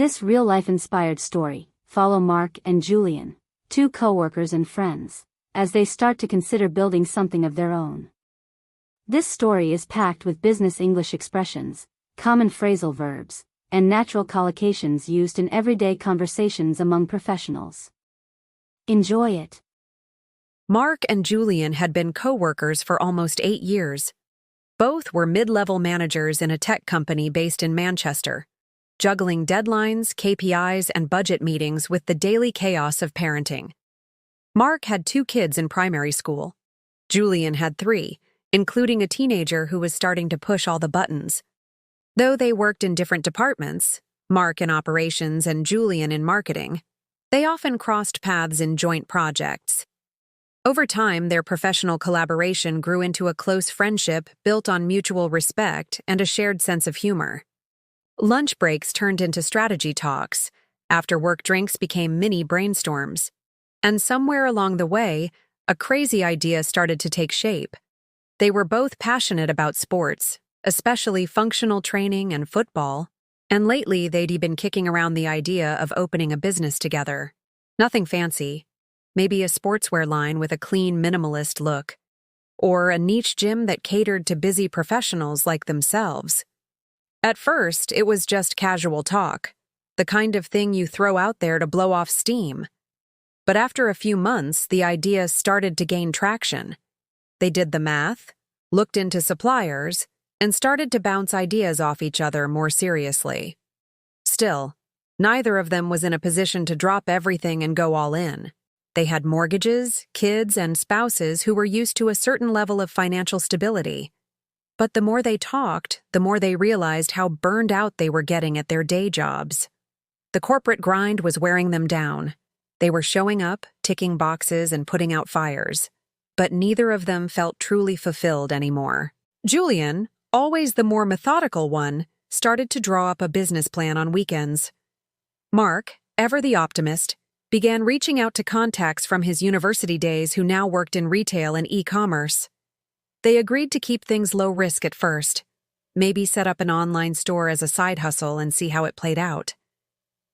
this real-life inspired story, follow Mark and Julian, two co-workers and friends, as they start to consider building something of their own. This story is packed with business English expressions, common phrasal verbs, and natural collocations used in everyday conversations among professionals. Enjoy it. Mark and Julian had been co-workers for almost 8 years. Both were mid-level managers in a tech company based in Manchester, juggling deadlines, KPIs, and budget meetings with the daily chaos of parenting. Mark had 2 kids in primary school. Julian had 3, including a teenager who was starting to push all the buttons. Though they worked in different departments, Mark in operations and Julian in marketing, they often crossed paths in joint projects. Over time, their professional collaboration grew into a close friendship built on mutual respect and a shared sense of humor. Lunch breaks turned into strategy talks, after-work drinks became mini brainstorms, and somewhere along the way, a crazy idea started to take shape. They were both passionate about sports, especially functional training and football, and lately they'd been kicking around the idea of opening a business together. Nothing fancy. Maybe a sportswear line with a clean, minimalist look, or a niche gym that catered to busy professionals like themselves. At first, it was just casual talk, the kind of thing you throw out there to blow off steam. But after a few months, the idea started to gain traction. They did the math, looked into suppliers, and started to bounce ideas off each other more seriously. Still, neither of them was in a position to drop everything and go all in. They had mortgages, kids, and spouses who were used to a certain level of financial stability. But the more they talked, the more they realized how burned out they were getting at their day jobs. The corporate grind was wearing them down. They were showing up, ticking boxes, and putting out fires. But neither of them felt truly fulfilled anymore. Julian, always the more methodical one, started to draw up a business plan on weekends. Mark, ever the optimist, began reaching out to contacts from his university days who now worked in retail and e-commerce. They agreed to keep things low risk at first, maybe set up an online store as a side hustle and see how it played out.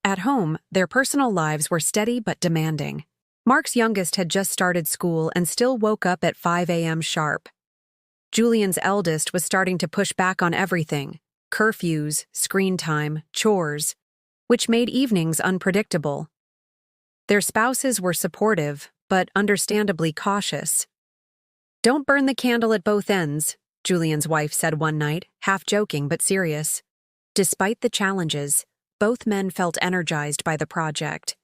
At home, their personal lives were steady but demanding. Mark's youngest had just started school and still woke up at 5 a.m. sharp. Julian's eldest was starting to push back on everything: curfews, screen time, chores, which made evenings unpredictable. Their spouses were supportive, but understandably cautious. "Don't burn the candle at both ends," Julian's wife said one night, half joking but serious. Despite the challenges, both men felt energized by the project.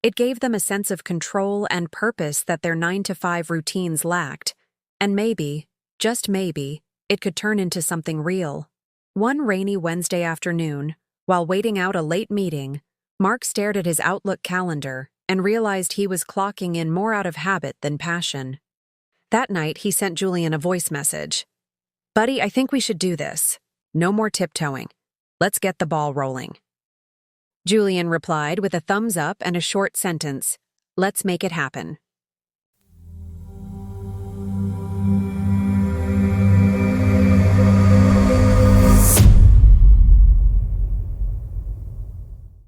It gave them a sense of control and purpose that their 9-to-5 routines lacked, and maybe, just maybe, it could turn into something real. One rainy Wednesday afternoon, while waiting out a late meeting, Mark stared at his Outlook calendar and realized he was clocking in more out of habit than passion. That night, he sent Julian a voice message. "Buddy, I think we should do this. No more tiptoeing. Let's get the ball rolling." Julian replied with a thumbs up and a short sentence, "Let's make it happen."